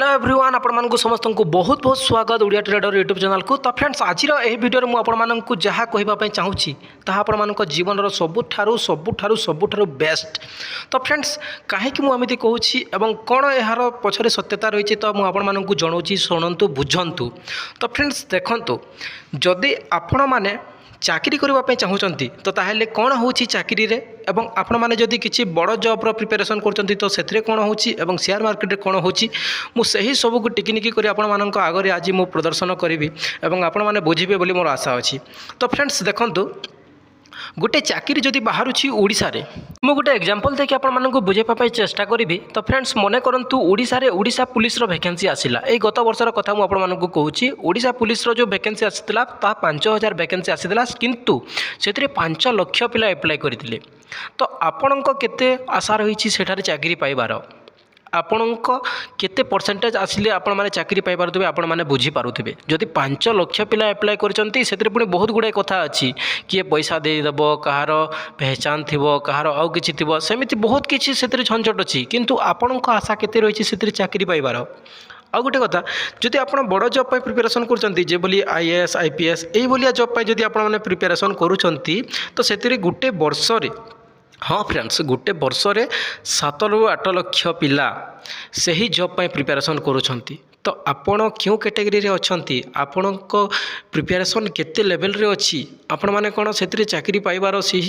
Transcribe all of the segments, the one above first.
Hello everyone आपण समस्त को बहुत बहुत स्वागत ओडिया ट्रेडर यूट्यूब चैनल को। तो फ्रेंड्स आज वीडियो में आपण जहाँ कहवाई चाहूँगी ताहा आपण जीवन सबुठारु बेस्ट। तो फ्रेंड्स कहीं मुझे कहूँ कौन यार पछरे सत्यता रही तो मुझे जनाऊँ शुणु बुझंतु। तो फ्रेंड्स देखंतु जदि आपण मैंने चाकरी करने चाहूँगी तो ताहले कौन हो चाकरी रे एवं आपण मैंने जदि किसी बड़ जॉब प्रिपरेशन कर तो से कौन हो शेयर मार्केट कौन हो मुझे सब को टिकिनिकी कर आगे आज मु प्रदर्शन करी और आपण मैंने बुझे बोली मोर आशा अच्छी। तो फ्रेंड्स देखंतु गोटे चाकरी जदि बाहर ओडिशा रे मु गोटे एग्जांपल देखि आपण मानक बुझेपा चेष्टा करी। तो फ्रेंड्स मने करंतु ओडिशा रे ओडिशा पुलिस रो वैकेंसी आसिला ए गत वर्षर कथा मु आपण मानक कहूची। ओडिशा पुलिस रो जो वैकेंसी आसितला ता 5000 वैकेंसी आसितला किंतु सेतरे 5 लाख पिला अप्लाई करथिले। तो आपणक केते आशा रही सेठारे चाकरी पाइबार आपणक केते परसेंटेज आसिले आपण माने चाकरी पाई पारुथिबे आपण माने बुझी पारुथिबे। जदि 5 लाख पिला अप्लाई करचंती सेतरे पुणी बहुत गुडे कथा अछि किए पैसा दे देबो कहार पहचान थिबो कहार आउ किछि थिबो सेमिति बहुत किछि सेतरे झंझट अछि किंतु आपणक आशा केते रहिछि सेतरे चाकरी पाइबार। आ गोटे कथा जदि आप बड़ जॉब पर प्रिपेरेसन कर भली IAS IPS यही जॉब पर जदि आप प्रिपेरेसन करूछंती तो सेतिरे गुटे वर्ष रे हाँ फ्रेंड्स गोटे वर्ष रे 7 ରୁ 8 लाख पिला से ही जॉब पर प्रिपेरेसन करूछंती। तो आपण क्यों कैटेगरी रे अछंती आपणक प्रिपेरेसन केते लेवल रे अछि आपण माने कोन सेतरे चाकरी पाइबार सी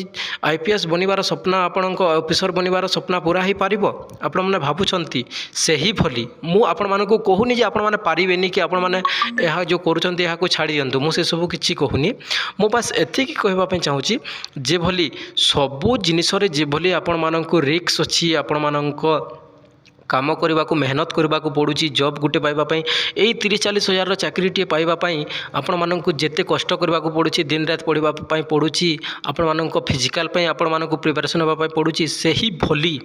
IPS बनिबार सपना आपणक ऑफिसर बनिबार सपना पूरा ही पारिबो आपण माने भाबुछंती सेही भली मु आपण मानकु कहूनी जे आपण माने पारिबेनी कि आपण माने एहा जो करूछंती एहा को छाड़ी दियंतु मु से सब किछि कहूनी मु बस एथि कि कहबा पे चाहूची जे भली सबु जिनिस रे जे भली आपण मानकु रिस्क अछि आपण मानक काम करने को मेहनत करने को पड़ुची जॉब गुटे पाइबापी यही 30-40 हजार चाकरीटे पाइबापी आपण मानक जिते कष्ट करने को पड़ुची दिन रात पढ़ाई पड़ुची आपण मानक फिजिकाल आपण मानक प्रिपरेशन होगा पड़ुची सही भली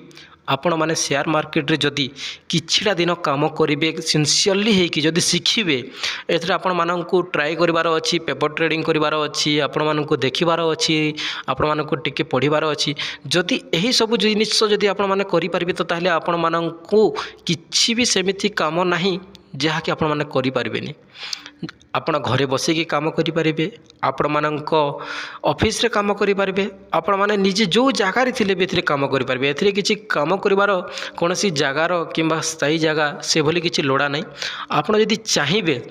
आपण माने शेयर मार्केट रे जदि किछिटा दिन काम करेंगे सिंसियरली होकि जदि शिखिबे एथरे आपण मानक ट्राए करिवार अछि पेपर ट्रेडिंग करिवार अछि आपण मानक देखिबार अछि आपण मानक टिके पढ़िबार अछि जदि एही सब जिनिस जदि आपण माने करि परिबे तो ताहले आपण मानक किछि भी सेमिति काम नाही जहा कि आपण माने करि परिबेनी। आपण घरे बसिकी काम करें आपण मानक ऑफिस रे काम करें आपण माने निजे जो जगार थिले भी एथिरे काम करें एथिरे किछि काम करिवार कोनोसी जगार किंबा स्थायी जगह से भली किछि लोड़ा नहीं। आपण जदि चाहिबे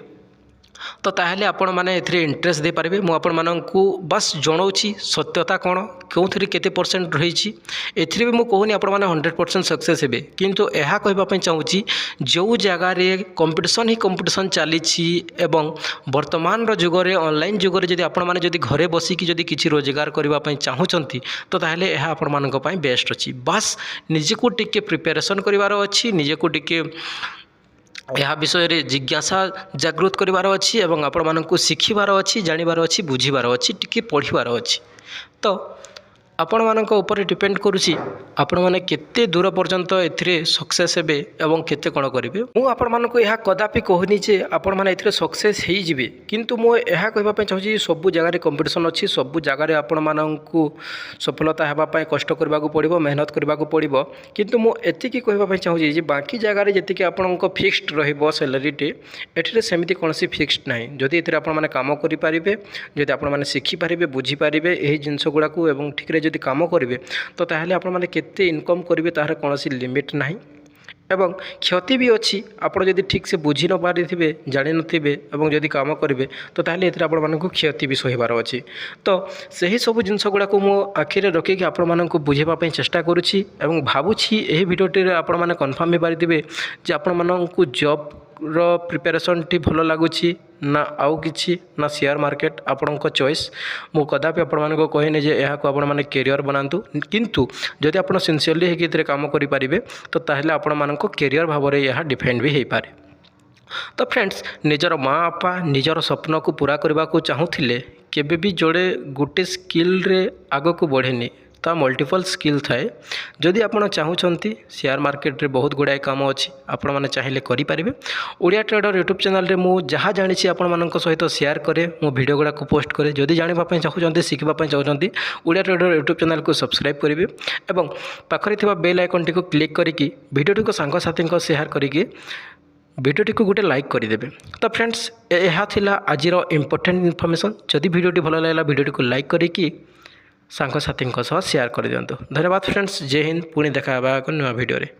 तो ताहले आपण माने एथिरे इंटरेस्ट दे पारबे। मु आपण मानकु बस जणाउछि सत्यता कोन केउथरे केते परसेंट रहिछि एथिरे भी मु कहूनी आपण माने 100% सक्सेस हेबे किंतु एहा कहबा पय चाहूछि जो जगह रे कंपटीशन ही कंपटीशन चलीछि एवं वर्तमान रो जुग रे ऑनलाइन जुग रे जदि आपण माने जदि घरे बसी कि जदि किछि रोजगार करबा पय चाहूचंती तो ताहले एहा आपण मानक पय बेस्ट अछि। बस निजे को टिके प्रिपरेशन करिवार अछि निजे को टिके यह विषय रे जिज्ञासा जागृत करिवार अछि एवं आपण मानकु शिखिबार अछि जानिबार अछि बुझिबार अछि टिके पढ़िबार अछि। तो आपण मानक ऊपर डिपेंड करुछि आपण माने केते दूर पर्यंत एथिरे सक्सेस हेबे एवं केते कोन करिवे। मु आपण मानक यह कदापि कहनी जे आपण माने एथिरे सक्सेस हेई जिवे किंतु मु यह कहबा पे चाहूछि सब जगह रे कंपटीशन अछि सब जगह रे आपण मानकु सफलता हेबा पय कष्ट करबा को पड़िबो मेहनत करबा को पड़िबो किंतु मु एति कि कहबा पे चाहूछि जे बाकी जगह रे जति कि आपणक फिक्स्ड रहइबो सैलरी टे एथिरे सेमिति कोनसी फिक्स्ड नाही जदि एथिरे आपण माने काम करि पारिबे जदि आपण माने शिखि पारिबे बुझि पारिबे एही जिंस गुडा को एवं ठीक रे जदि काम करेंगे तो ताहले आपण माने केते इनकम करेंगे तार कौन लिमिट ना एवं क्षति भी अच्छी आपण जदि ठीक से बुझी न पारिथिबे जानि नथिबे एवं जदि काम करेंगे तो ताहले एथिरे आपण मानकु क्षति भी सहिबार अछि। तो सही सब जिनस गुडा को मो आखिरे रखिकी आपण मानकु बुझेबा पय चेष्टा करूछि एवं भाबुछि एही भिडियोटी रे आपण माने कन्फर्म हे पारिथिबे जे आपण मानकु जॉब रो प्रिपरेशन टी भलो लागुछि ना आउ किछि ना शेयर मार्केट आपणक चॉइस। मु कदापि आपण मानको कहने जे एहा को आपण माने करियर बनांतु किंतु जदि आपण सिंसियरली हेकि एथिरे काम करि पारिबे तो ताहले आपण मानको करियर भाव रे एहा डिफेंड भी हेई पारे। तो फ्रेंड्स निजर माँ बापा निजर स्वप्न को पूरा करबा को चाहूथिले केबे भी जोड़े गोटे स्किल रे आगो को बढ़ेनी ता मल्टीपल स्किल थाए जदि आपण चाहूचंती शेयर मार्केट रे बहुत गुड़ाए काम अच्छी आपण माने चाहिए करि पारिबे। ओडिया ट्रेडर यूट्यूब चैनल रे मु जहाँ जानिछि आपण मानक सहित शेयर करे मु वीडियो गुडा को पोस्ट करे जदि जानिबा पय चाहूचंती शिखिबा पय चाहूचंती ओडिया ट्रेडर यूट्यूब चैनल को सब्सक्राइब करिवे एवं पाखरे थिबा बेल आइकन टी को क्लिक करिकि वीडियो टी को सांग साथी को शेयर करिकि भिडियोटी को गोटे लाइक करदे। तो फ्रेंड्स यह थिला आजिर इंपोर्टेंट इनफॉरमेशन। जदि भिडियोटी भल लगा भिडियोटी को लाइक करिकी सांगसाथी शेयर कर दिंतु। धन्यवाद फ्रेंड्स, जय हिंद। पुणी देखा एक नुआ भिडियो।